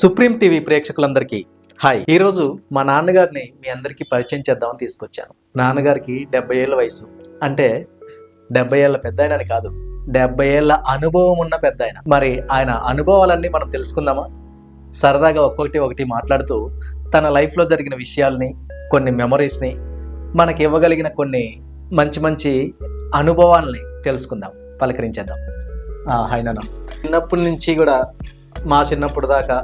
Supreme TV ప్రేక్షకులందరికీ hi. ఈరోజు మా నాన్నగారిని మీ అందరికీ పరిచయం చేద్దామని తీసుకొచ్చాను. నాన్నగారికి 70 ఏళ్ళ వయసు. అంటే 70 ఏళ్ళ పెద్ద ఆయనని కాదు, 70 ఏళ్ళ అనుభవం ఉన్న పెద్ద ఆయన. మరి ఆయన అనుభవాలన్నీ మనం తెలుసుకుందామా? సరదాగా ఒక్కొక్కటి మాట్లాడుతూ తన లైఫ్లో జరిగిన విషయాల్ని, కొన్ని మెమరీస్ని, మనకి ఇవ్వగలిగిన కొన్ని మంచి అనుభవాల్ని తెలుసుకుందాం, పలకరించేద్దాం. హాయ్ నాన్న. చిన్నప్పటి నుంచి కూడా మా చిన్నప్పుడు దాకా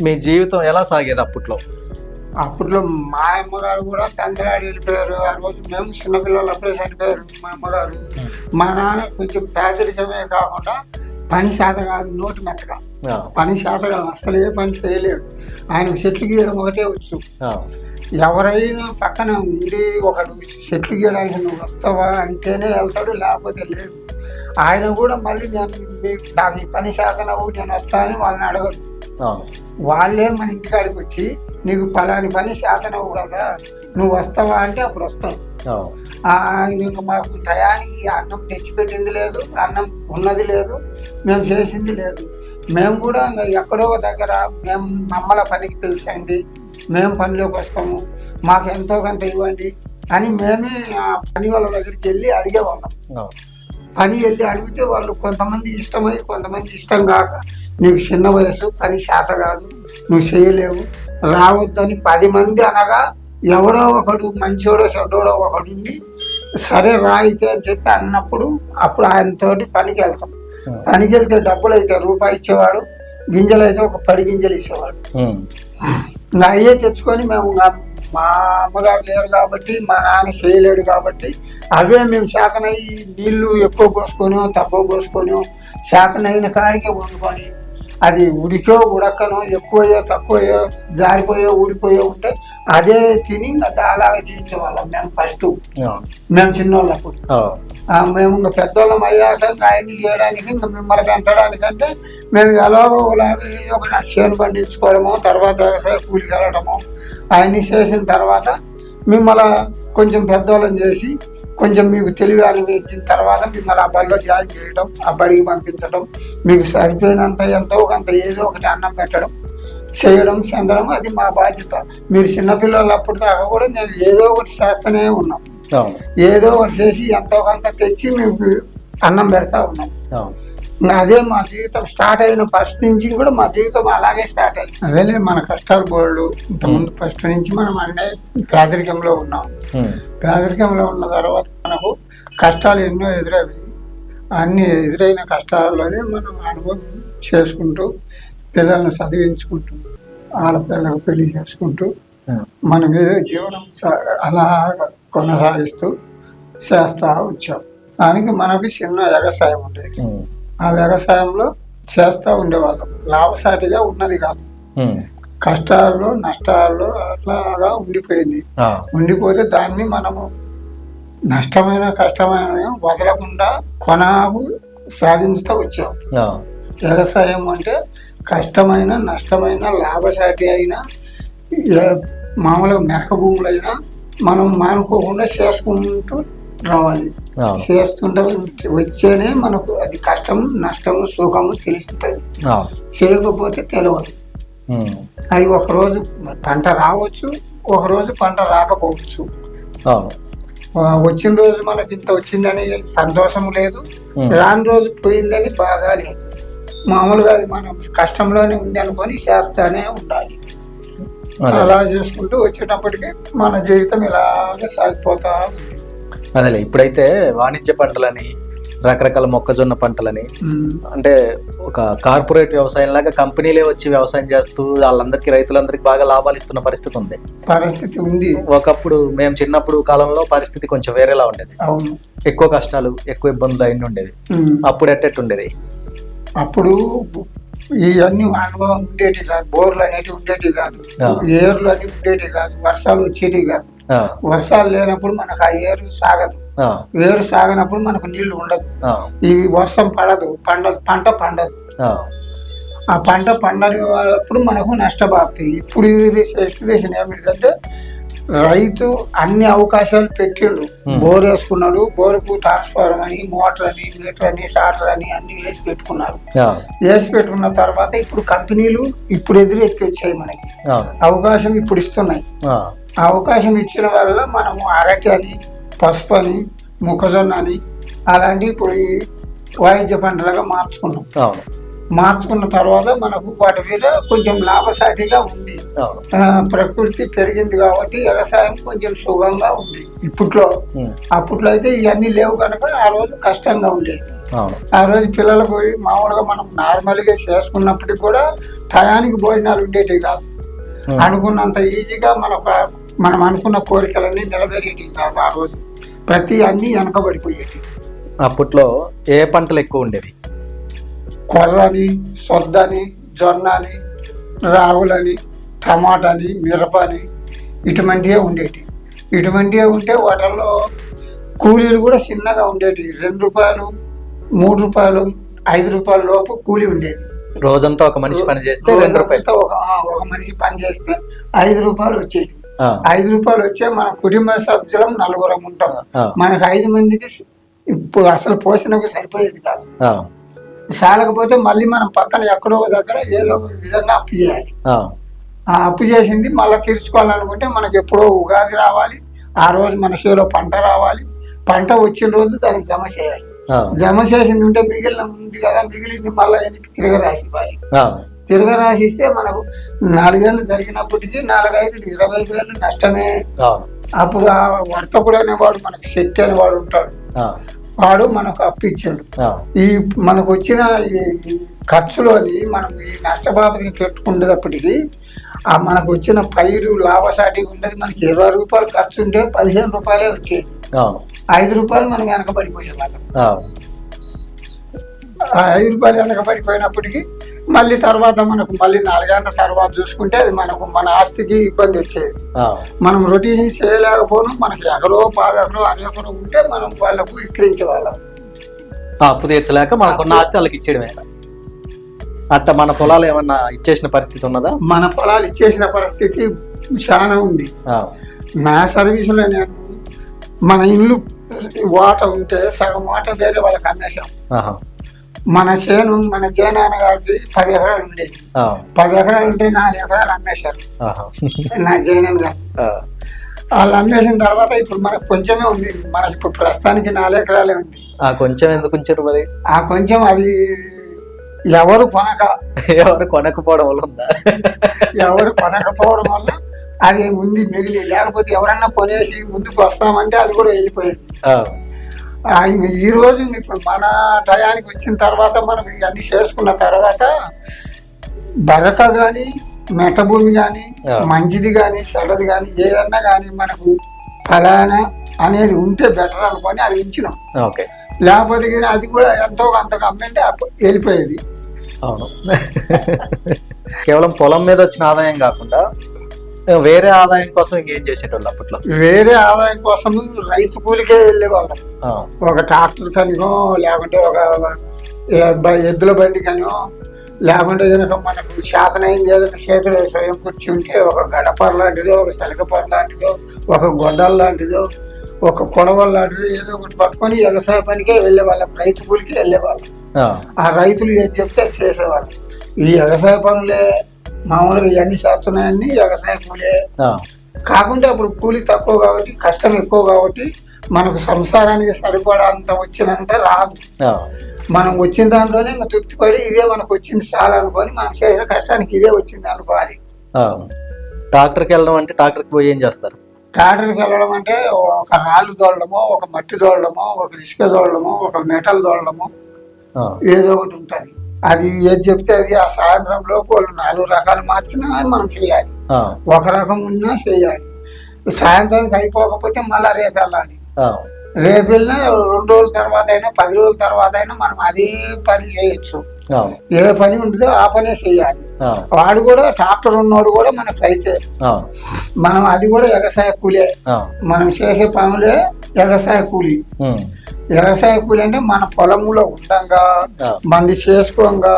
మీ జీవితం ఎలా సాగేది అప్పట్లో? అప్పట్లో మా అమ్మగారు కూడా పెందలాడి వెళ్ళిపోయారు. ఆ రోజు మేము చిన్నపిల్లలు అప్పుడే చనిపోయారు మా అమ్మగారు. మా నాన్న కొంచెం పేదరికమే కాకుండా పని శాత కాదు, నోటి మెత్తగా పని శాత కాదు, అసలు ఏ పని చేయలేడు. ఆయనకు చెట్లు గీయడం ఒకటే వచ్చు. ఎవరైనా పక్కన ఉండి ఒకడు చెట్లు గీయడానికి నువ్వు వస్తావా అంటేనే వెళ్తాడు, లేకపోతే లేదు. ఆయన కూడా మళ్ళీ నాకు ఈ పని శాతనవు నేను వస్తానని వాళ్ళని అడగడు. వాళ్ళే మన ఇంటికాడికి వచ్చి నీకు పలాని పని శాతనవు కదా నువ్వు వస్తావా అంటే అప్పుడు వస్తావు. ఆయన మాకు టయానికి అన్నం తెచ్చిపెట్టింది లేదు, అన్నం ఉన్నది లేదు, మేము చేసింది లేదు. మేము కూడా ఎక్కడో దగ్గర మేము మమ్మల పనికి పిలిచండి, మేము పనిలోకి వస్తాము, మాకు ఎంతో కొంత ఇవ్వండి అని మేమే ఆ పని వాళ్ళ దగ్గరికి వెళ్ళి అడిగేవాళ్ళం. పని వెళ్ళి అడిగితే వాళ్ళు కొంతమంది ఇష్టమై కొంతమంది ఇష్టం కాక, నీకు చిన్న వయసు, పని శాత కాదు, నువ్వు చేయలేవు, రావద్దని 10 మంది అనగా ఎవడో ఒకడు మంచోడో చెడ్డోడో ఒకడు ఉండి సరే రాయితే అని చెప్పి అన్నప్పుడు అప్పుడు ఆయనతోటి పనికి వెళ్తాం. పనికి వెళ్తే డబ్బులు అయితే రూపాయి ఇచ్చేవాడు, గింజలు అయితే ఒక 10 గింజలు ఇచ్చేవాడు. ఇంకా అయ్యే తెచ్చుకొని మేము, మా అమ్మగారు లేరు కాబట్టి మా నాన్న చేయలేడు కాబట్టి అవే మేము శాతనయ్యి నీళ్లు ఎక్కువ పోసుకొని తక్కువ పోసుకొని శాతనైన కాడికే వండుకొని, అది ఉడికో ఉడకనో ఎక్కువయో తక్కువయో జారిపోయో ఊడిపోయో ఉంటే అదే తిని అలాగే జీవించేవాళ్ళం మేము ఫస్ట్. మేము చిన్నోళ్ళప్పుడు మేము ఇంకా పెద్దోళ్ళం అయ్యాక ఆయన్ని చేయడానికి ఇంకా మిమ్మల్ని పెంచడానికంటే మేము ఎలాగో ఒక చేను పండించుకోవడము, తర్వాత వ్యవసాయ కూలికి వెళ్ళడము ఆయన్ని చేసిన తర్వాత మిమ్మల్ని కొంచెం పెద్దోళ్ళని చేసి కొంచెం మీకు తెలివి అనిపించిన తర్వాత మిమ్మల్ని ఆ బడిలో జాయిన్ చేయడం, ఆ బడికి పంపించడం, మీకు సరిపోయినంత ఎంతో కొంత ఏదో ఒకటి అన్నం పెట్టడం, చేయడం, చెందడం అది మా బాధ్యత. మీరు చిన్నపిల్లలు అప్పుడు దాకా కూడా మేము ఏదో ఒకటి చేస్తూనే ఉన్నాం, ఏదో ఒకటి చేసి ఎంతో కొంత తెచ్చి మీకు అన్నం పెడతా ఉన్నాం. అదే మా జీవితం స్టార్ట్ అయిన ఫస్ట్ నుంచి కూడా మా జీవితం అలాగే స్టార్ట్ అయింది. అదేలే మన కష్టాలు బోళ్ళు. ఇంతకుముందు ఫస్ట్ నుంచి మనం అన్నీ పేదరికంలో ఉన్నాం. పేదరికంలో ఉన్న తర్వాత మనకు కష్టాలు ఎన్నో ఎదురవి. అన్ని ఎదురైన కష్టాల్లోనే మనం అనుభవం చేసుకుంటూ పిల్లల్ని చదివించుకుంటూ ఆడపిల్లలకు పెళ్లి చేసుకుంటూ మనం ఏదో జీవనం అలా కొనసాగిస్తూ చేస్తూ వచ్చాం. దానికి మనకి చిన్న వ్యవసాయం ఉండేది. ఆ వ్యవసాయంలో చేస్తూ ఉండేవాళ్ళం. లాభసాటిగా ఉన్నది కాదు, కష్టాల్లో నష్టాల్లో అట్లాగా ఉండిపోయింది. ఉండిపోతే దాన్ని మనము కష్టమైన వదలకుండా కొనాకు సాగించుతూ వచ్చాం. వ్యవసాయం అంటే కష్టమైన నష్టమైన లాభసాటి అయినా మామూలుగా మెరక భూములైనా మనం మానుకోకుండా చేసుకుంటూ రావాలి. చేస్తుంటే వచ్చేనే మనకు అది కష్టం నష్టము సుఖము తెలుస్తుంది. చేయకపోతే తెలియదు. అది ఒకరోజు పంట రావచ్చు, ఒకరోజు పంట రాకపోవచ్చు. వచ్చిన రోజు మనకి ఇంత వచ్చిందని సంతోషం లేదు, రాని రోజు పోయిందని బాధ లేదు. మామూలుగా అది మనం కష్టంలోనే ఉంది అనుకొని చేస్తానే ఉండాలి. అలా చేసుకుంటూ వచ్చేటప్పటికి మన జీవితం ఇలాగే సాగిపోతా ఉంది. అదేలే, ఇప్పుడైతే వాణిజ్య పంటలని, రకరకాల మొక్కజొన్న పంటలని, అంటే ఒక కార్పొరేట్ వ్యవసాయం లాగా కంపెనీలే వచ్చి వ్యవసాయం చేస్తూ వాళ్ళందరికీ రైతులందరికీ బాగా లాభాలు ఇస్తున్న పరిస్థితి ఉంది. ఒకప్పుడు మేము చిన్నప్పుడు కాలంలో పరిస్థితి కొంచెం వేరేలా ఉండేది. ఎక్కువ కష్టాలు, ఎక్కువ ఇబ్బందులు అయిన ఉండేవి. అప్పుడు ఎట్టెట్టుండేది? అప్పుడు ఇవన్నీ అనుభవం ఉండేటి కాదు, బోర్లు అనేటివి ఉండేటివి కాదు, ఏర్లు అని ఉండేటివి కాదు, వర్షాలు వచ్చేటివి కాదు. వర్షాలు లేనప్పుడు మనకు ఆ ఏరు సాగదు, ఏరు సాగనప్పుడు మనకు నీళ్లు ఉండదు, ఈ వర్షం పడదు, పంట పండదు. ఆ పంట పండనప్పుడు మనకు నష్టపోతుంది. ఇప్పుడు సిచ్యువేషన్ ఏమిటంటే రైతు అన్ని అవకాశాలు పెట్టిండు. బోర్ వేసుకున్నాడు, బోరుకు ట్రాన్స్ఫార్మర్ అని, మోటార్ అని, మీటర్ అని, స్టార్టర్ అని అన్ని వేసి పెట్టుకున్నారు. వేసి పెట్టుకున్న తర్వాత ఇప్పుడు కంపెనీలు ఇప్పుడు ఎదురు ఎక్కొచ్చాయి, మనకి అవకాశం ఇప్పుడు ఇస్తున్నాయి. ఆ అవకాశం ఇచ్చిన వల్ల మనము అరటి అని, పసుపు అని, మొక్కజొన్న అని అలాంటి ఇప్పుడు ఈ వాయిద్య పంటలుగా మార్చుకున్న తర్వాత మనకు వాటి మీద కొంచెం లాభసాటిగా ఉంది. ప్రకృతి పెరిగింది కాబట్టి వ్యవసాయం కొంచెం సుఖంగా ఉంది అప్పట్లో అయితే ఇవన్నీ లేవు కనుక ఆ రోజు కష్టంగా ఉండేది. ఆ రోజు పిల్లలకు మామూలుగా మనం నార్మల్గా చేసుకున్నప్పటికి కూడా టయానికి భోజనాలు ఉండేటివి కాదు. అనుకున్నంత ఈజీగా మనం అనుకున్న కోరికలన్నీ నెరవేరేటివి కాదు. ఆ రోజు ప్రతి అన్ని వెనకబడిపోయేటి. అప్పట్లో ఏ పంటలు ఎక్కువ ఉండేవి? కొర్రని, సొద్దని, జొన్నని, రాగులని, టమాటాని, మిరపని ఇటువంటివే ఉండేటి. ఇటువంటివే ఉంటే వాటిల్లో కూలీలు కూడా చిన్నగా ఉండేటి. 2 రూపాయలు, 3 రూపాయలు, 5 రూపాయల లోపు కూలీ ఉండేది. రోజంతా ఒక మనిషి పని చేస్తే 2 రూపాయలు, ఒక మనిషి పని చేస్తే 5 రూపాయలు వచ్చేది. 5 రూపాయలు వచ్చే మన కుటుంబ సభ్యులం 4 ఉంటాం. మనకు 5 మందికి ఇప్పుడు అసలు పోషణకు సరిపోయేది కాదు. చాలకపోతే మళ్ళీ మనం పక్కన ఎక్కడో దగ్గర ఏదో ఒక విధంగా అప్పు చేయాలి. ఆ అప్పు చేసింది మళ్ళీ తీర్చుకోవాలనుకుంటే మనకి ఎప్పుడో ఉగాది రావాలి, ఆ రోజు మన చేలో పంట రావాలి. పంట వచ్చిన రోజు దానికి జమ చేయాలి. జమ చేసింది ఉంటే ఉంది కదా, మిగిలింది మళ్ళీ వెనక్కి తిరగరాసిస్తే మనకు 4 ఏళ్ళు జరిగినప్పటికీ 4, 5, 20,000 నష్టమే. అప్పుడు ఆ వర్తకుడు అనేవాడు, మనకు శక్తి అనేవాడు ఉంటాడు, వాడు మనకు అప్పిచ్చాడు. ఈ మనకు వచ్చిన ఖర్చులోని మనం ఈ నష్టబాబుని పెట్టుకునేటప్పటికీ ఆ మనకు వచ్చిన పైరు లాభసాటి ఉండేది. మనకి 20 రూపాయలు ఖర్చు ఉంటే 15 రూపాయలే వచ్చేది. 5 రూపాయలు మనం వెనకబడిపోయే వాళ్ళం. ఆ 5 రూపాయలు వెనకబడిపోయినప్పటికీ మళ్ళీ తర్వాత మనకు మళ్ళీ 4 గంటల తర్వాత చూసుకుంటే అది మన ఆస్తికి ఇబ్బంది వచ్చేది. మనం రొటీన్ చేయలేకపోను. మనకి ఎకరో 10 ఎకరో 1/2 ఎకరో ఉంటే మనం వాళ్ళకు విక్రయించే వాళ్ళం. అప్పు తీర్చలేక మనకున్న ఆస్తి వాళ్ళకి ఇచ్చేయడమే. అట్లా మన పొలాలు ఏమన్నా ఇచ్చేసిన పరిస్థితి ఉన్నదా? మన పొలాలు ఇచ్చేసిన పరిస్థితి చాలా ఉంది. నా సర్వీసులో నేను మన ఇల్లు వాట ఉంటే సగం వాట వేరే వాళ్ళకి అమ్మేశాం. మన జయనాన్న గారికి 10 ఎకరాలు ఉండేది. 10 ఎకరాలు ఉంటే 4 ఎకరాలు అమ్మేశారు నా జయనాన్న గారు. వాళ్ళు అమ్మేసిన తర్వాత ఇప్పుడు మనకు కొంచెమే ఉంది. మనకి ఇప్పుడు ప్రస్తుతానికి 4 ఎకరాలే ఉంది. ఆ కొంచెం ఎందుకు ఉంచారు మరి? ఆ కొంచెం అది ఎవరు కొనకపోవడం వల్ల ఉందా? ఎవరు కొనకపోవడం వల్ల అది ఉంది మిగిలి. లేకపోతే ఎవరన్నా కొనేసి ముందుకు వస్తామంటే అది కూడా వెళ్ళిపోయేది. ఈ రోజు ఇప్పుడు మన టయానికి వచ్చిన తర్వాత మనం ఇవన్నీ చేసుకున్న తర్వాత బరక కానీ, మెట్ట భూమి కానీ, మంచిది కానీ, చెడ్డది కానీ ఏదన్నా కానీ మనకు ఫలానా అనేది ఉంటే బెటర్ అనుకొని అది ఉంచినాం. లేకపోతే కానీ అది కూడా ఎంతో అంతకు అమ్మంటే వెళ్ళిపోయేది. అవును. కేవలం పొలం మీద వచ్చిన ఆదాయం కాకుండా వేరే ఆదాయం కోసం ఇంకేం చేసేటోళ్ళు అప్పట్లో? వేరే ఆదాయం కోసం రైతు కూలికే వెళ్ళేవాళ్ళం. ఒక ట్రాక్టర్ కనిగో, లేకుంటే ఒక ఎద్దుల బండి కనో, లేకుంటే కనుక మనకు శాసనైంది ఏదైనా చేతిలో స్వయం కూర్చి ఉంటే ఒక గడపర లాంటిదో, ఒక శలకపర లాంటిదో, ఒక గొడ్డల లాంటిదో, ఒక కొడవల లాంటిదో ఏదో ఒకటి పట్టుకొని వ్యవసాయ పనికే వెళ్ళేవాళ్ళం. రైతు కూలికి వెళ్ళేవాళ్ళం. ఆ రైతులు ఏది చెప్తే చేసేవాళ్ళం. ఈ వ్యవసాయ పనులే మామూలుగా ఇవన్నీ చేస్తున్నాయన్నీ వ్యవసాయ కూలే. కాకుండా అప్పుడు కూలి తక్కువ కాబట్టి, కష్టం ఎక్కువ కాబట్టి మనకు సంసారానికి సరిపడంత వచ్చినంత రాదు. మనం వచ్చిన దాంట్లోనే ఇంకా తృప్తిపడి ఇదే మనకు వచ్చింది చాలా అనుకొని మనం చేసిన కష్టానికి ఇదే వచ్చింది అనుకోవాలి. ట్రాక్టర్కి వెళ్ళడం అంటే ట్రాక్టర్కి పోయి ఏం చేస్తారు? ట్రాక్టర్కి వెళ్ళడం అంటే ఒక రాళ్ళు తోలడమో, ఒక మట్టి తోలడమో, ఒక ఇసుక తోలడమో, ఒక మెటల్ తోలడమో ఏదో ఒకటి ఉంటుంది. అది ఏది చెప్తే అది ఆ సాయంత్రంలో వాళ్ళు 4 రకాలు మార్చినా మనం చేయాలి. ఒక రకం ఉన్నా చేయాలి. సాయంత్రానికి అయిపోకపోతే మళ్ళా రేపు వెళ్ళాలి. రేపు వెళ్ళినా 2 రోజుల తర్వాత అయినా 10 రోజుల తర్వాత అయినా మనం అదే పని చేయొచ్చు. ఏ పని ఉంటుందో ఆ పనే చేయాలి. వాడు కూడా ట్రాక్టర్ ఉన్నోడు కూడా మనకు అయితే మనం అది కూడా వ్యవసాయ కూలే. మనం చేసే పనులే వ్యవసాయ కూలి. వ్యవసాయ కూలి అంటే మన పొలంలో ఉండంగా మంది చేసుకోంగా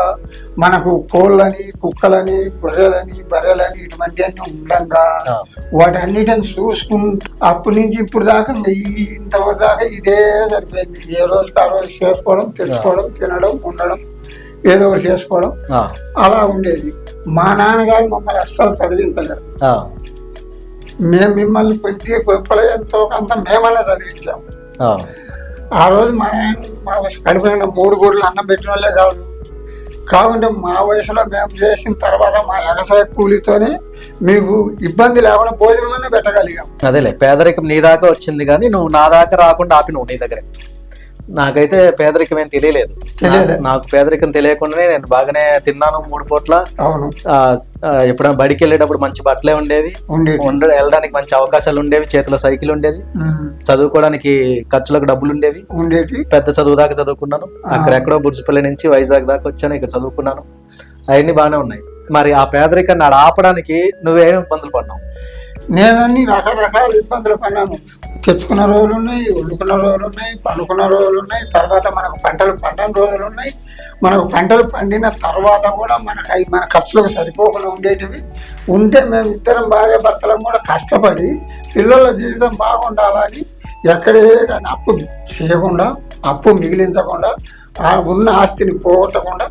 మనకు కోళ్ళని కుక్కలని గొర్రెలని బర్రెలని ఇటువంటివన్నీ ఉండంగా వాటన్నిటిని చూసుకుంటూ అప్పటి నుంచి ఇప్పుడు దాకా ఇంతవరకు దాకా ఇదే సరిపోయింది. ఏ రోజుకి ఆ రోజు చేసుకోవడం, తెచ్చుకోవడం, తినడం, ఉండడం, ఏదో ఒకటి చేసుకోవడం అలా ఉండేది. మా నాన్నగారు మమ్మల్ని అస్సలు చదివించలేదు. మేము మిమ్మల్ని కొద్దిగా గొప్పలో ఎంతో కొంత మేమన్నా చదివించాము. ఆ రోజు మా నాయన మాకు కడుపున 3 గుడ్లు అన్నం పెట్టిన వాళ్ళే కాదు. కాకుంటే మా వయసులో మేము చేసిన తర్వాత మా వ్యవసాయ కూలితోనే మీకు ఇబ్బంది లేకుండా భోజనం అనే పెట్టగలిగాం. అదేలే, పేదరికం నీ దాకా వచ్చింది కానీ నువ్వు నా దాకా రాకుండా ఆపి నువ్వు నీ దగ్గరే. నాకైతే పేదరికం ఏం తెలియలేదు. నాకు పేదరికం తెలియకుండానే నేను బాగానే తిన్నాను 3 పూట్ల. అవును. ఎప్పుడైనా బడికి వెళ్ళేటప్పుడు మంచి బట్టలే ఉండేవి, వెళ్ళడానికి మంచి అవకాశాలు ఉండేవి, చేతిలో సైకిల్ ఉండేది, చదువుకోవడానికి ఖర్చులకు డబ్బులు ఉండేవి. పెద్ద చదువు దాకా చదువుకున్నాను. అక్కడెక్కడో బుర్జుపల్లి నుంచి వైజాగ్ దాకా వచ్చాను, ఇక్కడ చదువుకున్నాను. అవన్నీ బాగానే ఉన్నాయి. మరి ఆ పేదరికాన్ని ఆపడానికి నువ్వేమి ఇబ్బందులు పడినావు? నేను అన్ని రకరకాల ఇబ్బందులు పడినాను. తెచ్చుకున్న రోజులు ఉన్నాయి, వండుకున్న రోజులు ఉన్నాయి, పండుకున్న రోజులు ఉన్నాయి. తర్వాత మనకు పంటలు పండని రోజులు ఉన్నాయి. మనకు పంటలు పండిన తర్వాత కూడా మనకు అవి మన ఖర్చులకు సరిపోకుండా ఉండేటివి ఉంటే మేము ఇద్దరం భార్య భర్తలం కూడా కష్టపడి పిల్లల జీవితం బాగుండాలని ఎక్కడే కానీ అప్పు చేయకుండా, అప్పు మిగిలించకుండా, ఆ ఉన్న ఆస్తిని పోగొట్టకుండా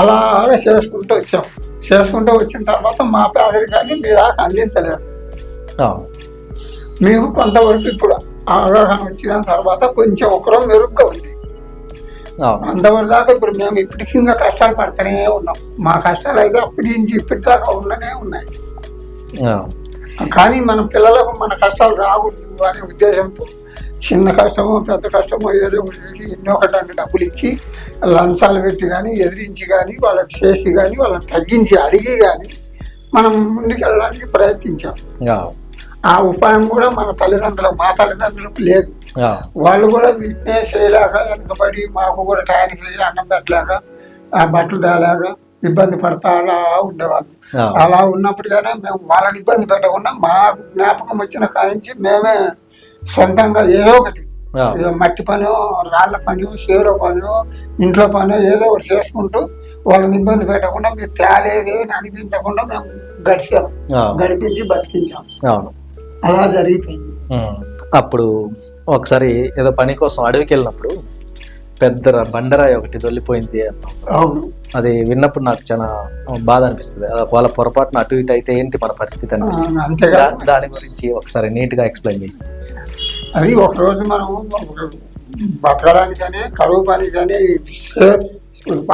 అలాగే చేసుకుంటూ వచ్చాం. చేసుకుంటూ వచ్చిన తర్వాత మా పేదరికాన్ని మీ దాకా అందించలేదు. మీకు కొంతవరకు ఇప్పుడు అవగాహన వచ్చిన తర్వాత కొంచెం ఒకరో మెరుగ్గా ఉంది. అంతవరకు దాకా ఇప్పుడు మేము ఇప్పటికీ ఇంకా కష్టాలు పడుతూనే ఉన్నాం. మా కష్టాలు అయితే అప్పటి నుంచి ఇప్పటి దాకా ఉండనే ఉన్నాయి. కానీ మన పిల్లలకు మన కష్టాలు రాకూడదు అనే ఉద్దేశంతో చిన్న కష్టమో పెద్ద కష్టమో ఏదో ఒకటి చేసి ఎన్నోకటాన్ని డబ్బులు ఇచ్చి లంచాలు పెట్టి కానీ ఎదిరించి కానీ వాళ్ళకి చేసి కానీ వాళ్ళని తగ్గించి అడిగి కానీ మనం ముందుకెళ్ళడానికి ప్రయత్నించాం. ఆ ఉపాయం కూడా మన తల్లిదండ్రులకు, మా తల్లిదండ్రులకు లేదు. వాళ్ళు కూడా వీటినే చేయలేక వెనకబడి మాకు కూడా టయానికి అన్నం పెట్టలేక బట్టలు తేలేక ఇబ్బంది పడతా అలా ఉండేవాళ్ళు. అలా ఉన్నప్పటికైనా మేము వాళ్ళని ఇబ్బంది పెట్టకుండా మా జ్ఞాపకం వచ్చిన కానించి మేమే సొంతంగా ఏదో ఒకటి మట్టి పనో, రాళ్ల పనో, చేలో పనో, ఇంట్లో పనో ఏదో ఒకటి చేసుకుంటూ వాళ్ళని ఇబ్బంది పెట్టకుండా మీరు తేలేదే అని అనిపించకుండా మేము గడిపించి బతికించాం. అలా జరిగిపోయింది. అప్పుడు ఒకసారి ఏదో పని కోసం అడవికి వెళ్ళినప్పుడు పెద్ద బండరాయి ఒకటి దొల్లిపోయింది అన్నాం. అవును. అది విన్నప్పుడు నాకు చాలా బాధ అనిపిస్తుంది. వాళ్ళ పొరపాటున అటు ఇటు అయితే ఏంటి మన పరిస్థితి అనిపిస్తుంది. అంతేగా. దాని గురించి ఒకసారి నీట్ గా ఎక్స్ప్లెయిన్ చేసి. అది ఒకరోజు మనం బతకడానికనే కరువు పని కానీ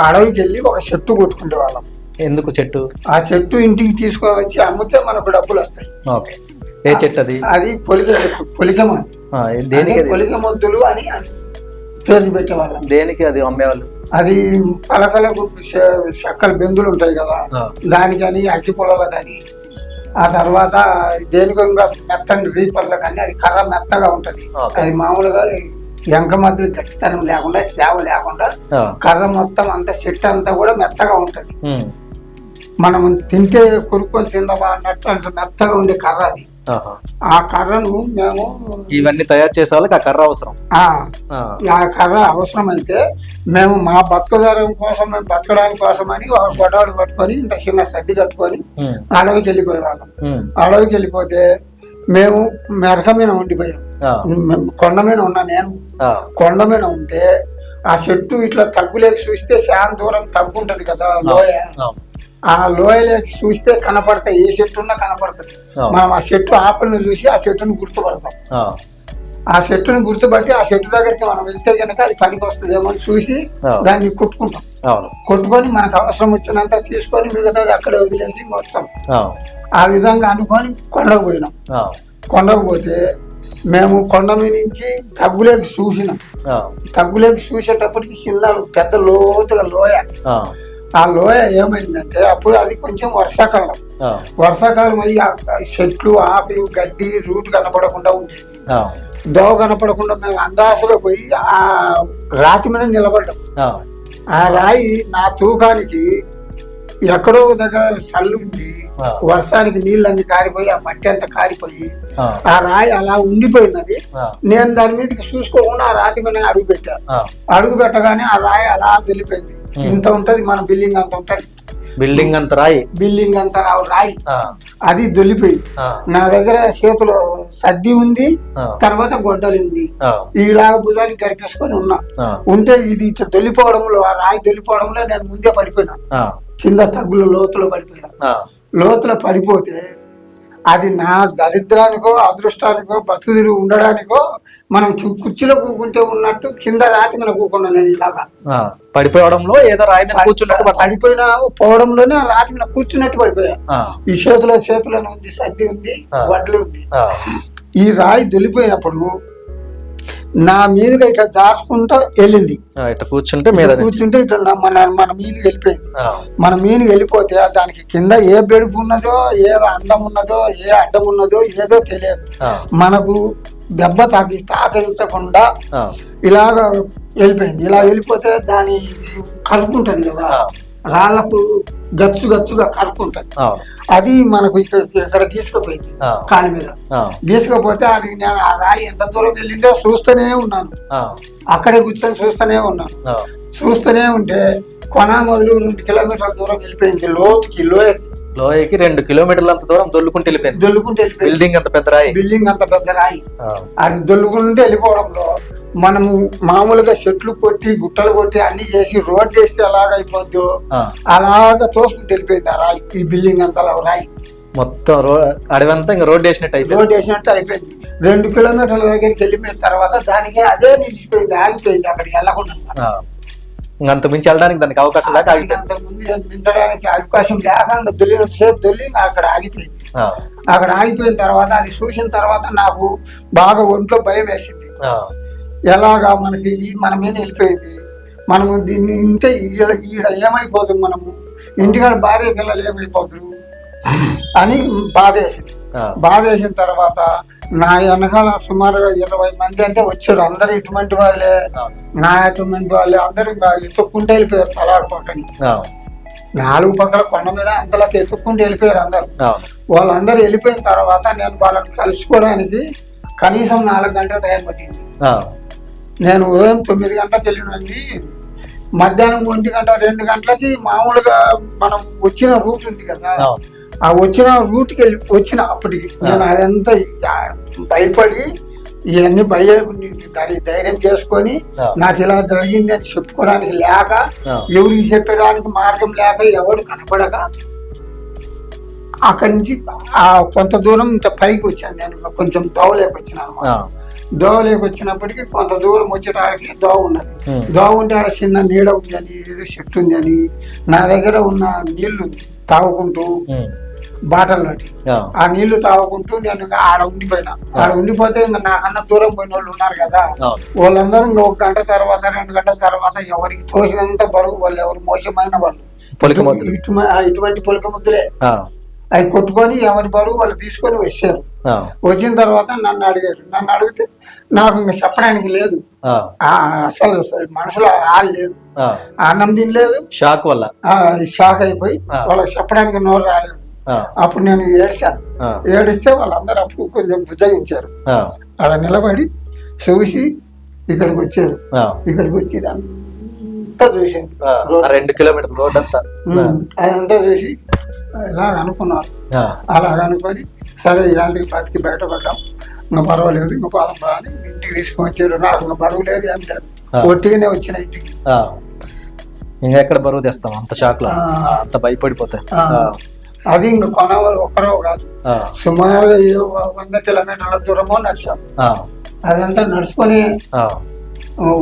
అడవికి వెళ్ళి ఒక చెట్టు కొట్టుకుంటే వాళ్ళం. ఎందుకు చెట్టు? ఆ చెట్టు ఇంటికి తీసుకొని వచ్చి అమ్మితే మనకు డబ్బులు వస్తాయి. ఓకే. ఏ చెట్టు అది? అది పొలిక చెట్టు. పొలికమ. దేనికి? పొలిక మొద్దులు అని పేరు పెట్టేవాళ్ళం. దేనికి అది అమ్మేవాళ్ళు? అది పలకలకు చెక్కల బెందులు ఉంటాయి కదా, దానికని అగ్గి పొలాలకు కానీ, ఆ తర్వాత దేనికో ఇంకా మెత్తని రీపర్లకు కానీ అది కర్ర మెత్తగా ఉంటది. అది మామూలుగా ఎంక మధ్య గట్టితనం లేకుండా, సేవ లేకుండా కర్ర మొత్తం అంతా చెట్టు అంతా కూడా మెత్తగా ఉంటది. మనం తింటే కొరుక్కొని తిందామా అన్నట్టు అంత మెత్తగా ఉండే కర్ర అది. ఆ కర్రను మేము ఇవన్నీ తయారు చేసే వాళ్ళకి ఆ కర్ర అవసరం. ఆ కర్ర అవసరం అయితే మేము మా బతకదరం కోసం, మేము బతకడానికి కోసం అని ఒక గొడవలు కట్టుకొని ఇంత చిన్న సర్ది కట్టుకొని అడవికి వెళ్ళిపోయేవాళ్ళం. అడవికి వెళ్ళిపోతే మేము మెరక మీద ఉండిపోయాం. కొండ మీద ఉన్నా నేను. కొండ మీద ఉంటే ఆ చెట్టు ఇట్లా తగ్గులేక చూస్తే చాలా దూరం తగ్గు ఉంటది కదా లోయ. ఆ లోయలోకి చూస్తే కనపడతాయి, ఏ చెట్టు ఉన్నా కనపడతాయి. మనం ఆ చెట్టు ఆకులను చూసి ఆ చెట్టును గుర్తుపడతాం. ఆ చెట్టును గుర్తుపట్టి ఆ చెట్టు దగ్గరికి మనం వెళ్తే కనుక అది పనికి వస్తుందేమో అని చూసి దాన్ని కొట్టుకుంటాం. కొట్టుకొని మనకు అవసరం వచ్చినంత తీసుకొని మిగతాది అక్కడే వదిలేసి మొత్తం ఆ విధంగా అనుకొని కొండకు పోయినాం. కొండకు పోతే మేము కొండ మీద నుంచి తగ్గులేకి చూసినాం. తగ్గులేకి చూసేటప్పటికి చిన్న పెద్ద లోతుగా లోయ. ఆ లోయ ఏమైందంటే అప్పుడు అది కొంచెం వర్షాకాలం. వర్షాకాలం అయ్యి చెట్లు, ఆకులు, గడ్డి, రూట్ కనపడకుండా ఉండేది. దోవ కనపడకుండా మేము అందాసులో పోయి ఆ రాతి మీద నిలబడ్డాం. ఆ రాయి నా తూకానికి ఎక్కడో దగ్గర చల్లు ఉంది, ఆ. వర్షానికి నీళ్ళన్నీ కారిపోయి ఆ మట్టి అంతా కారిపోయి ఆ, ఆ రాయి అలా ఉండిపోయినది. ఆ, నేను దాని మీదకి చూసుకోకుండా ఆ రాతి మీద అడుగు పెట్టాను. ఆ. అడుగు పెట్టగానే ఆ రాయి అలా వెళ్ళిపోయింది. ఇంత ఉంటది మన బిల్డింగ్ అంత ఉంటది. బిల్డింగ్ అంత రాయి. బిల్డింగ్ అంతా రాయి ఆ, అది దొల్లిపోయింది. ఆ, నా దగ్గర చేతిలో సద్ది ఉంది, ఆ, తర్వాత గొడ్డలి ఉంది. ఆ, ఇలాగ భుజానికి గడిపేసుకొని ఉన్నా. ఆ, ఉంటే ఇది ఇట్లా దొల్లిపోవడంలో ఆ రాయి దొల్లిపోవడంలో నేను ముందే పడిపోయినా. ఆ, కింద తగ్గులో లోతులో పడిపోయినా. ఆ, లోతులో పడిపోతే అది నా దరిద్రానికో అదృష్టానికో బతుకుదిరి ఉండడానికో మనం కుర్చీలో కూకుంటే ఉన్నట్టు కింద రాతి మీద కూకున్నా నేను ఇలాగా. ఆ. పడిపోవడంలో ఏదో రాయి మీద కూర్చున్నట్టు పడ్డా. పడిపోయినా పోవడంలోనే ఆ రాతి మీద కూర్చున్నట్టు పడిపోయా. ఆ, ఈ చేతిలో ఉంది, సద్ది ఉంది, ఆ. వడ్లు ఉంది. ఆ, ఈ రాయి దొల్లిపోయినప్పుడు నా మీదుగా ఇట్లా దాచుకుంటా వెళ్ళింది. ఆ, ఇట్లా కూర్చుంటే మీద నుంచి. కూర్చుంటే ఇట్లా మన మీనుకి వెళ్ళిపోయింది. ఆ, మన మీనుకి వెళ్ళిపోతే దానికి కింద ఏ బెడుపు ఉన్నదో, ఏ అందం ఉన్నదో, ఏ అడ్డం ఉన్నదో ఏదో తెలియదు. ఆ, మనకు దెబ్బ తాకించకుండా ఆ, ఇలాగ వెళ్ళిపోయింది. ఇలా వెళ్ళిపోతే దాని కరుకుంటది కదా, ఆ, రాళ్లకు గచ్చుగా కరుకుంటది. ఆ, అది మనకు ఇక్కడ గీసుకుపోయింది ఆ, కాలి మీద. ఆ, గీసుకపోతే అది నేను ఆ రాయి ఎంత దూరం వెళ్ళిందో చూస్తూనే ఉన్నాను. ఆ, అక్కడే కూర్చొని చూస్తూనే ఉన్నాను. ఆ. చూస్తూనే ఉంటే కొన మొదలు 2 కిలోమీటర్ల దూరం వెళ్ళిపోయింది. లోయకి 2 కిలోమీటర్ల అంత దూరం దొల్లుకుంటూ వెళ్ళిపోయింది. దొల్లుకుంటూ వెళ్ళిపోయింది. బిల్డింగ్ అంత పెద్ద రాయి. బిల్డింగ్ అంత పెద్ద రాయి. ఆ, అది దొల్లుకుంటూ వెళ్ళిపోవడంలో మనము మామూలుగా చెట్లు కొట్టి గుట్టలు కొట్టి అన్ని చేసి రోడ్ వేస్తే ఎలాగైపోద్దో ఆ. అలాగా తోసుకుంటూ వెళ్ళిపోయింది ఆ రాయి. ఈ బిల్డింగ్ అంతా రాయి మొత్తం అడవంతా ఇంకా రోడ్ వేసినట్టు అయిపోయింది. రోడ్ వేసినట్టు అయిపోయింది. 2 కిలోమీటర్ల దగ్గరికి వెళ్ళిపోయిన తర్వాత దానికి అదే నిలిచిపోయింది, ఆగిపోయింది. అక్కడికి వెళ్ళకుండా ఆ. ఇంక అంత మించి వెళ్ళడానికి దానికి అవకాశం లేక ఆగిపోయింది. అంత ముందు మించడానికి అవకాశం లేక సేపు దొల్లి అక్కడ ఆగిపోయింది. ఆ, అక్కడ ఆగిపోయిన తర్వాత అది చూసిన తర్వాత నాకు బాగా ఒంట్లో భయం వేసింది. ఆ, ఎలాగా మనకి ఇది మన మీద వెళ్ళిపోయింది, మనము దీన్ని ఇంటే ఈడ ఏమైపోతుంది, మనము ఇంటికాడ భార్య పిల్లలు ఏమైపోతురు అని బాధ వేసింది. ఆ, బాధ వేసిన తర్వాత నా వెనకాల సుమారుగా 20 మంది అంటే వచ్చారు. అందరు ఇటువంటి వాళ్ళే, నా అటువంటి వాళ్ళే, అందరూ ఇంకా ఎత్తుక్కుంటూ వెళ్ళిపోయారు తలా పక్కని. ఆ, 4 పక్కల కొండ మీద అంతలోకి ఎత్తుక్కుంటూ వెళ్ళిపోయారు అందరు. ఆ, వాళ్ళందరూ వెళ్ళిపోయిన తర్వాత నేను వాళ్ళని కలుసుకోవడానికి కనీసం 4 గంటల టైం పట్టింది. ఆ, నేను ఉదయం 9 గంటలకు వెళ్ళినండి, మధ్యాహ్నం 1 గంట 2 గంటలకి మామూలుగా మనం వచ్చిన రూట్ ఉంది కదా, ఆ, ఆ వచ్చిన రూట్కి వచ్చిన అప్పటికి నేను అదంతా భయపడి ఇవన్నీ ధైర్యం చేసుకొని ఆ. నాకు ఇలా జరిగింది అని చెప్పుకోవడానికి లేక, ఆ. ఎవరికి చెప్పడానికి మార్గం లేక, ఎవరు కనపడక అక్కడి నుంచి ఆ కొంత దూరం ఇంత పైకి వచ్చాను. నేను కొంచెం దోవలేక వచ్చినాను ఆ, అన్నమాట. దోవలేక వచ్చినప్పటికీ కొంత దూరం వచ్చేటానికి దోవ ఉన్నది. ఉమ్, దోవ ఉంటే ఆడ చిన్న నీడ ఉందని, ఏదో చెట్టు ఉందని నా దగ్గర ఉన్న నీళ్లు తాగుకుంటూ ఉమ్, బాటల్లోటి ఆ, ఆ నీళ్లు తాగుకుంటూ నేను ఇంకా ఆడ ఉండిపోయినా. ఆడ ఉండిపోతే ఇంకా నాకన్నా దూరం పోయిన వాళ్ళు ఉన్నారు కదా, ఆ, వాళ్ళందరూ ఇంకా 1 గంట తర్వాత 2 గంటల తర్వాత ఎవరికి తోసినంత బరువు వాళ్ళు, ఎవరు మోసమైన వాళ్ళు, పొలిక ముద్దులు. ఇటువంటి పొలిక ముద్దులే ఆ, అవి కొట్టుకొని ఎవరి బరువు వాళ్ళు తీసుకొని వచ్చారు. ఆ, వచ్చిన వచ్చిన తర్వాత నన్ను అడిగారు. నన్ను అడిగితే నాకు ఇంకా చెప్పడానికి లేదు. ఆ, అసలు మనసులో ఆలు లేదు, ఆ. అన్నం తినలేదు. షాక్ వల్ల. షాక్ అయిపోయి ఆ. వాళ్ళకి చెప్పడానికి నోరు రాలేదు. ఆ, అప్పుడు నేను ఏడ్చాను. ఆ, ఏడిస్తే వాళ్ళందరూ అప్పుడు కొంచెం బుజ్జగించారు. ఆ, ఆడ నిలబడి చూసి ఇక్కడికి వచ్చారు. ఆ, ఇక్కడికి వచ్చి అంతా చూసారు. ఆ. 2 కిలోమీటర్ల రోడ్ అంతా. అదంతా చూసి ఇలాగ అనుకున్నారు. ఆ, అలాగ అనుకొని సరే ఇలాంటికి బతికి బయటపడ్డాం, ఇంకా పర్వాలేదు, ఇంకా పాలం రాని ఇంటికి తీసుకొని వచ్చారు. నాకు ఇంకా బరువు లేదు, ఏం లేదు, ఒట్టిగానే వచ్చిన ఇంటికి. ఆ. ఇంకా ఎక్కడ బరువు తెస్తాం అంత షాక్ లో, ఆ. అంత భయపడిపోతాయి. అది ఇంకా కొనవారు ఒక్కరో కాదు, ఆ, సుమారుగా 100 కిలోమీటర్ల దూరమో నడిచాం. ఆ, అదంతా నడుచుకొని ఆ,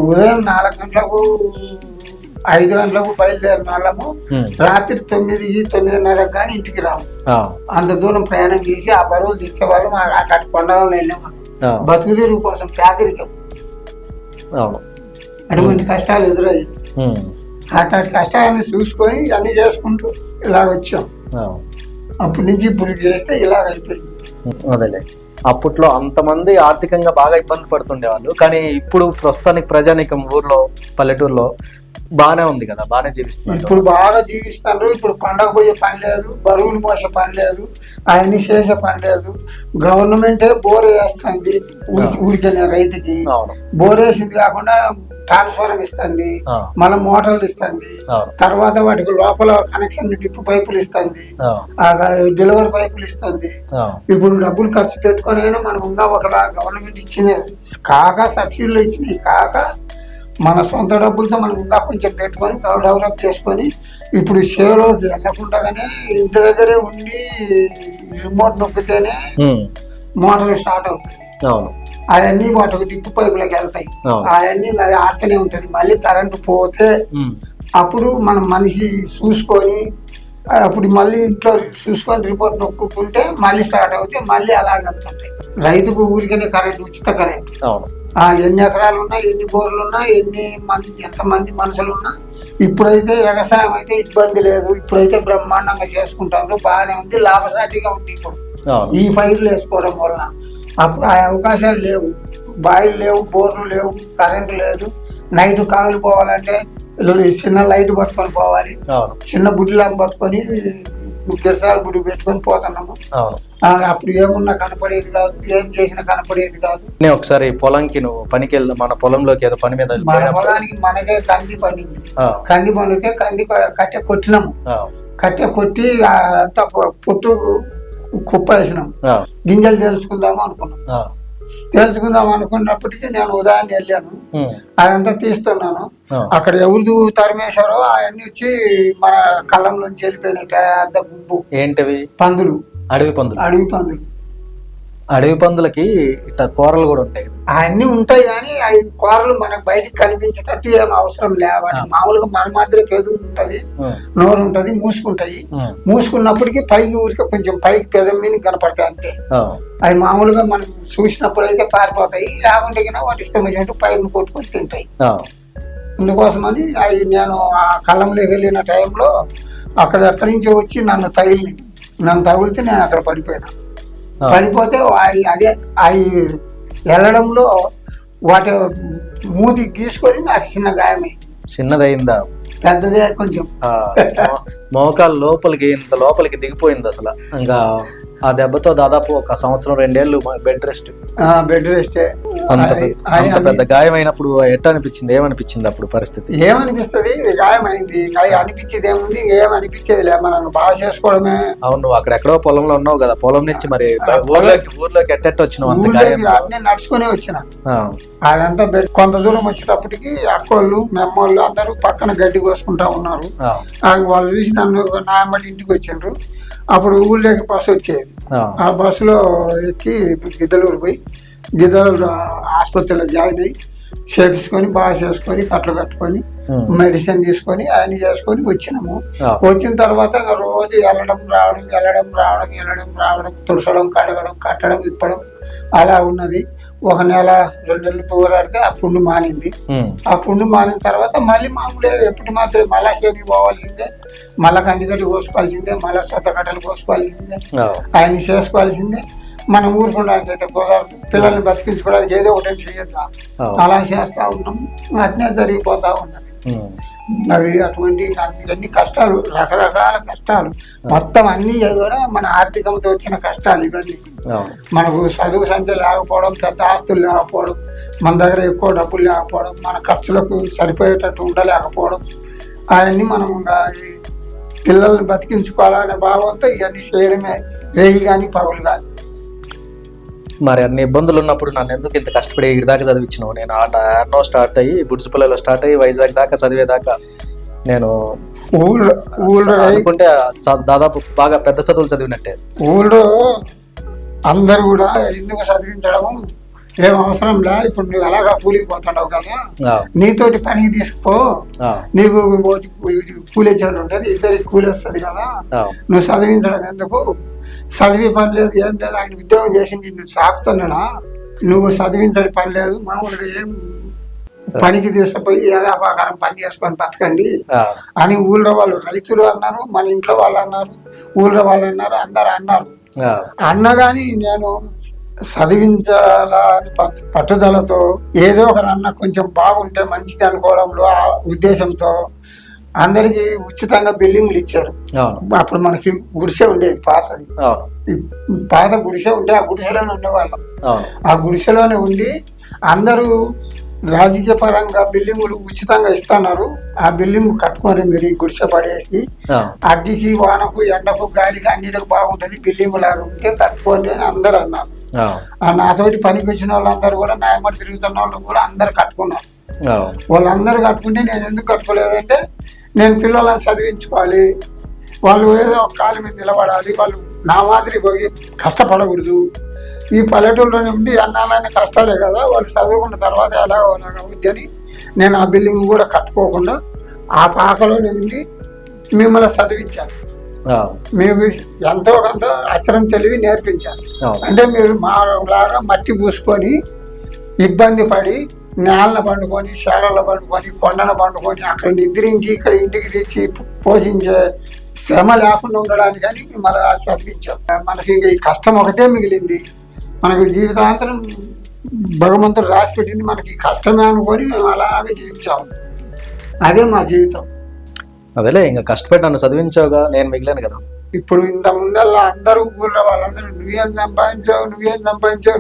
ఉదయం 4 గంటలకు 5 గంటలకు బయలుదేరిన వాళ్ళము ఉమ్, రాత్రి 9-9:30 కానీ ఇంటికి రాము. ఆ, అంత దూరం ప్రయాణం చేసి ఆ బరువులు తెచ్చేవాళ్ళు మా అటు కొండలో వెళ్ళాము. ఆ, బతుకు తెరువు కోసం పేదరికం, అవును. అటువంటి కష్టాలు ఎదురయ్యాయి. ఉమ్, అట్లాంటి కష్టాలను చూసుకొని అన్ని చేసుకుంటూ ఇలా వచ్చాం. ఆ, అప్పటి నుంచి ఇప్పుడు చేస్తే ఇలాగ అయిపోయింది. అదేలే. అప్పట్లో అంతమంది ఆర్థికంగా బాగా ఇబ్బంది పడుతుండేవాళ్ళు, కానీ ఇప్పుడు ప్రస్తుతానికి ప్రజానీకం ఊర్లో పల్లెటూరులో బాగానే ఉంది కదా, బాగానే జీవిస్తున్నారు. ఇప్పుడు బాగా జీవిస్తారు. ఇప్పుడు కొండకు పోయే పని లేదు, బరువులు మోసే పని లేదు, అవన్నీ చేసే పని లేదు. గవర్నమెంటే బోర్ వేస్తుంది ఊరికనే రైతుకి. అవును. బోర్ వేసింది కాకుండా ట్రాన్స్ఫారం ఇస్తుంది, ఆ, మళ్ళీ మోటార్లు ఇస్తుంది, అవును. తర్వాత వాటికి లోపల కనెక్షన్ డిప్ పైపులు ఇస్తుంది, ఆ, డెలివరీ పైపులు ఇస్తుంది. ఆ, ఇప్పుడు డబ్బులు ఖర్చు పెట్టుకొని అయినా మనం ఇంకా ఒకవేళ గవర్నమెంట్ ఇచ్చిన కాక సబ్సిడీలు ఇచ్చినాయి కాక మన సొంత డబ్బులతో మనం ఇంకా కొంచెం పెట్టుకొని డెవలప్ చేసుకొని ఇప్పుడు షేలోకి వెళ్ళకుండానే ఇంటి దగ్గరే ఉండి రిమోట్ నొక్కితేనే ఉమ్, మోటార్లు స్టార్ట్ అవుతాయి. అవును. అవన్నీ వాటికి డిప్పు పైపులకు వెళ్తాయి, అవును. అవన్నీ ఆడుతూనే ఉంటుంది. మళ్ళీ కరెంటు పోతే ఉమ్, అప్పుడు మనం మనిషి చూసుకొని అప్పుడు మళ్ళీ ఇంట్లో చూసుకొని రిపోర్ట్ నొక్కుంటే మళ్ళీ స్టార్ట్ అవుతే మళ్ళీ అలాగే వెళ్తుంటాయి. రైతుకు ఊరికనే కరెంట్, ఉచిత కరెంట్. అవును. ఎన్ని ఎకరాలు ఉన్నా, ఎన్ని బోర్లు ఉన్నా, ఎంతమంది మనుషులు ఉన్నా ఇప్పుడైతే వ్యవసాయం అయితే ఇబ్బంది లేదు. ఇప్పుడైతే బ్రహ్మాండంగా చేసుకుంటారు, బాగానే ఉంది, లాభసాటిగా ఉంది. ఇప్పుడు అవును. ఈ పైర్లు వేసుకోవడం వల్ల అప్పుడు ఆ అవకాశాలు లేవు. బాయిలు లేవు, బోర్లు లేవు, కరెంటు లేదు. నైట్ కాయలు పోవాలంటే చిన్న లైట్ పట్టుకొని పోవాలి, అవును. చిన్న బుడ్డిలాగా పట్టుకొని గిసాలు బుడ్డి పెట్టుకొని పోతున్నాము. అవును. అప్పుడు ఏమున్నా కనపడేది కాదు, ఏం చేసినా కనపడేది కాదు. నేను ఒకసారి పొలంకి నువ్వు పనికి వెళ్ళి మన పొలంలోకి ఏదో పని మీద మన వెళ్ళిపోయినప్పుడు- పొలానికి మనకే కంది పండింది. ఆ, కంది పండితే కంది కట్టె కొట్టినాము. ఆ, కట్టె కొట్టి అంతా పొట్టు కుప్ప వేసినాం. ఆ, గింజలు తెలుసుకుందాము అనుకున్నాం. ఆ, తెలుసుకుందాం అనుకున్నప్పటికీ నేను ఉదయాన్నే వెళ్ళాను, ఉమ్, అదంతా తీస్తున్నాను. ఆ, అక్కడ ఎవరు తరిమేశారో అవన్నీ వచ్చి మన కళ్ళంలోంచి వెళ్ళిపోయినాయి. పెద్ద గుంపు ఏంటివి? పందులు, అడవి పందులు. అడవి పందులు. అడవి పందులకి ఇట్లా కూరలు కూడా ఉంటాయి కదా. అవన్నీ ఉంటాయి కానీ అవి కూరలు మనకు బయటికి కనిపించేటట్టు ఏం అవసరం లేవాలి. మామూలుగా మన మాదిరి పెదవి ఉంటుంది, ఉమ్, నోరు ఉంటుంది, మూసుకుంటాయి. ఉమ్, మూసుకున్నప్పటికీ పైకి ఊరికే కొంచెం పైకి పెదవి మీద కనపడతాయి అంతే. ఆ, అవి మామూలుగా మనం చూసినప్పుడు అయితే పారిపోతాయి, లేకుంటే కింద వాటి ఇష్టం వచ్చినట్టు పైరును కొట్టుకొని తింటాయి. ఆ, అందుకోసమని అవి నేను ఆ కళ్ళంలోకి వెళ్ళిన టైంలో అక్కడి నుంచి వచ్చి నన్ను తగిలితే నేను అక్కడ పడిపోయినా. ఆ. పడిపోతే అదే అవి వెళ్ళడంలో వాటి మూతి గీసుకొని నాకు చిన్న గాయమే. చిన్నదయిందా? పెద్దదే కొంచెం. ఆ, మోకాలు లోపలికి ఇంత లోపలికి దిగిపోయింది అసలు. ఇంకా ఆ దెబ్బతో దాదాపు ఒక సంవత్సరం 2 ఏళ్ళు బెడ్ రెస్ట్. బెడ్ రెస్టే. అంత పెద్ద గాయం అయినప్పుడు ఎట్లా అనిపించింది? ఏమనిపించింది అప్పుడు పరిస్థితి? ఏమనిపిస్తుంది? గాయం అయింది, అనిపించేది ఏముంది, ఏమనిపించేది లే, మనం బాగా చేసుకోవడమే. అవును, నువ్వు అక్కడెక్కడో పొలంలో ఉన్నావు కదా, పొలం నుంచి మరి ఊర్లోకి ఎట్టెట్ట వచ్చినావు? అంత గాయం. అట్నే నడుచుకునే వచ్చిన. ఆ, అదంతా కొంత దూరం వచ్చేటప్పటికి అక్కోళ్ళు మెమ్మోళ్ళు అందరూ పక్కన గడ్డి కోసుకుంటా ఉన్నారు. ఆ, వాళ్ళు చూసి నన్ను నా అమ్మటి ఇంటికి వచ్చిండ్రు. అప్పుడు ఊళ్ళోకి బస్సు వచ్చేది. ఆ, ఆ బస్సులో ఎక్కి గిద్దలూరు పోయి గిద్దలూరు ఆసుపత్రిలో జాయిన్ అయ్యి చేపించుకొని బాగా చేసుకొని కట్లు కట్టుకొని ఉమ్, మెడిసిన్ తీసుకొని అవన్నీ చేసుకొని వచ్చినాము. ఆ, వచ్చిన తర్వాత ఇంకా రోజు వెళ్ళడం రావడం తుడసడం, కడగడం, కట్టడం, ఇప్పడం అలా ఉన్నది. 1 నెల 2 నెలలు పోరాడితే ఆ పుండు మానింది. ఉమ్, ఆ పుండు మానిన తర్వాత మళ్ళీ మామూలే ఎప్పటి మాత్రమే మళ్ళా చేనికి పోవాల్సిందే, మళ్ళా కందిగడ్డి కోసుకోవాల్సిందే, మళ్ళా సొంత కట్టలు కోసుకోవాల్సిందే, ఆ, ఆయన చేసుకోవాల్సిందే. మనం ఊరుకోవడానికి అయితే కుదరదు, పిల్లల్ని బతికించుకోవడానికి ఏదో ఒకటి చేయొద్దా, ఆ, అలా చేస్తూ ఉన్నాం. అట్నే జరిగిపోతూ ఉన్నది. ఉమ్, అవి అటువంటి అన్ని కష్టాలు, రకరకాల కష్టాలు, మొత్తం అన్నీ కూడా మన ఆర్థికంతో వచ్చిన కష్టాలు ఇవన్నీ. అవును. మనకు చదువు సంఖ్య లేకపోవడం, పెద్ద ఆస్తులు లేకపోవడం, మన దగ్గర ఎక్కువ డబ్బులు లేకపోవడం, మన ఖర్చులకు సరిపోయేటట్టు ఉండలేకపోవడం, అవన్నీ మనం ఇంకా ఈ పిల్లల్ని బతికించుకోవాలనే భావంతో ఇవన్నీ చేయడమే, రేయి కానీ పగులు కానీ. మరి అన్ని ఇబ్బందులు ఉన్నప్పుడు నన్ను ఎందుకు ఇంత కష్టపడి ఇటు దాకా చదివించినావు? నేను ఆర్నో స్టార్ట్ అయ్యి బుడ్సుపల్లిలో స్టార్ట్ అయ్యి వైజాగ్ దాకా చదివేదాకా నేను ఊళ్ళో అనుకుంటే దాదాపు బాగా పెద్ద చదువులు చదివినట్టే. ఊళ్ళో అందరు కూడా ఎందుకు చదివించడము ఏం అవసరం లే, ఇప్పుడు నువ్వు ఎలాగా కూలికి పోతున్నావు కదా, ఆ, నీతోటి పనికి తీసుకుపో, ఆ, నీకు కూలి వచ్చేది ఉంటుంది, ఇద్దరికి కూలి వస్తుంది కదా, ఆ, నువ్వు చదివించడం ఎందుకు, చదివే పని లేదు ఏం లేదు, ఆయన ఉద్యోగం చేసి నిన్ను సాకుతున్నాడా, నువ్వు చదివించడం పని లేదు, మామూలుగా ఏం పనికి తీసుకుపోయి యథాపకారం పని చేసుకొని బతకండి ఆ, అని ఊళ్ళో వాళ్ళు రైతులు అన్నారు, మన ఇంట్లో వాళ్ళు అన్నారు, ఊళ్ళో వాళ్ళు అన్నారు, అందరు అన్నారు. ఆ, అన్న కానీ నేను చదివించాలా అని పట్టుదలతో ఏదో ఒక రన్న కొంచెం బాగుంటే మంచిది అనుకోవడంలో ఆ ఉద్దేశంతో అందరికీ ఉచితంగా బిల్డింగ్లు ఇచ్చారు. అవును అప్పుడు మనకి గుడిసె ఉండేది పాతది. అవును ఈ పాత గుడిసె ఉంటే ఆ గుడిసెలోనే ఉండేవాళ్ళం. అవును ఆ గుడిసెలోనే ఉండి అందరూ రాజకీయ పరంగా బిల్డింగులు ఉచితంగా ఇస్తున్నారు, ఆ బిల్డింగ్ కట్టుకొని మీరు ఈ గుడిసె పడేసి అవును అగ్గికి వానకు ఎండకు గాలికి అన్నిటికి బాగుంటుంది బిల్డింగ్ లాగా ఉంటే కట్టుకోండి అని అందరు అన్నారు. అవును నాతోటి పనికి వచ్చిన వాళ్ళందరూ కూడా న్యాయమూర్తి తిరుగుతున్న వాళ్ళు కూడా అందరు కట్టుకున్నారు. అవును వాళ్ళందరూ కట్టుకుంటే నేను ఎందుకు కట్టుకోలేదంటే నేను పిల్లలను చదివించుకోవాలి, వాళ్ళు ఏదో ఒక కాలు మీద నిలబడాలి, వాళ్ళు నా మాదిరి పోయి కష్టపడకూడదు. ఈ పల్లెటూరులోనే ఉండి అన్నాలనే కష్టాలే కదా, వాళ్ళు చదువుకున్న తర్వాత ఎలా అవుద్ది అని నేను ఆ బిల్డింగ్ కూడా కట్టుకోకుండా ఆ పాకలోనే ఉండి మిమ్మల్ని చదివించాను. మీకు ఎంతో కొంత అక్షరం తెలివి నేర్పించాను. అంటే మీరు మా లాగా మట్టి పూసుకొని ఇబ్బంది పడి నేలను పండుకొని శాలలో పండుకొని కొండను పండుకొని అక్కడ నిద్రించి ఇక్కడ ఇంటికి తెచ్చి పోషించే శ్రమ లేకుండా ఉండడానికని మన చదివించాం. మనకి ఇంకా ఈ కష్టం ఒకటే మిగిలింది. మనకు జీవితాంతరం భగవంతుడు రాసి పెట్టింది మనకి కష్టమే అనుకొని మేము అలాగే జీవించాము. అదే మా జీవితం. అదేలే, ఇంకా కష్టపడి నన్ను చదివించావుగా, నేను మిగిలాను కదా. ఇప్పుడు ఇంత ముందల్లా అందరూ ఊళ్ళో వాళ్ళందరూ నువ్వేం సంపాదించావు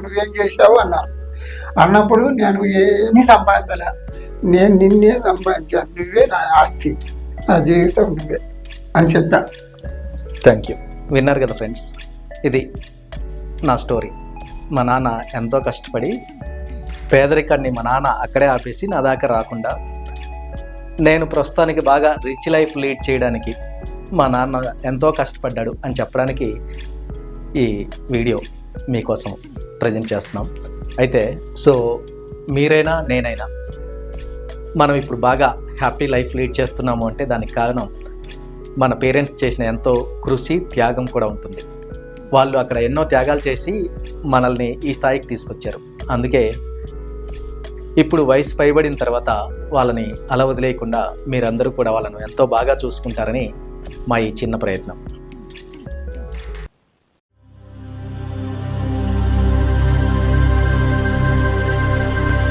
నువ్వేం చేసావు అన్నారు. అన్నప్పుడు నేను ఏమీ సంపాదించలే, నేను నిన్నే సంపాదించాను, నువ్వే నా ఆస్తి, నా జీవితం నువ్వే అని చెప్పా. Thank you. విన్నారు కదా ఫ్రెండ్స్, ఇది నా స్టోరీ. మా నాన్న ఎంతో కష్టపడి పేదరికాన్ని మా నాన్న అక్కడే ఆపేసి నా దాకా రాకుండా నేను ప్రస్తుతానికి బాగా రిచ్ లైఫ్ లీడ్ చేయడానికి మా నాన్న ఎంతో కష్టపడ్డాడు అని చెప్పడానికి ఈ వీడియో మీకోసం ప్రజెంట్ చేస్తున్నాం. అయితే సో మీరైనా నేనైనా మనం ఇప్పుడు బాగా హ్యాపీ లైఫ్ లీడ్ చేస్తున్నాము అంటే దానికి కారణం మన పేరెంట్స్ చేసిన ఎంతో కృషి, త్యాగం కూడా ఉంటుంది. వాళ్ళు అక్కడ ఎన్నో త్యాగాలు చేసి మనల్ని ఈ స్థాయికి తీసుకొచ్చారు. అందుకే ఇప్పుడు వయసు పైబడిన తర్వాత వాళ్ళని అలా వదిలేయకుండా మీరందరూ కూడా వాళ్ళను ఎంతో బాగా చూసుకుంటారని మా ఈ చిన్న ప్రయత్నం.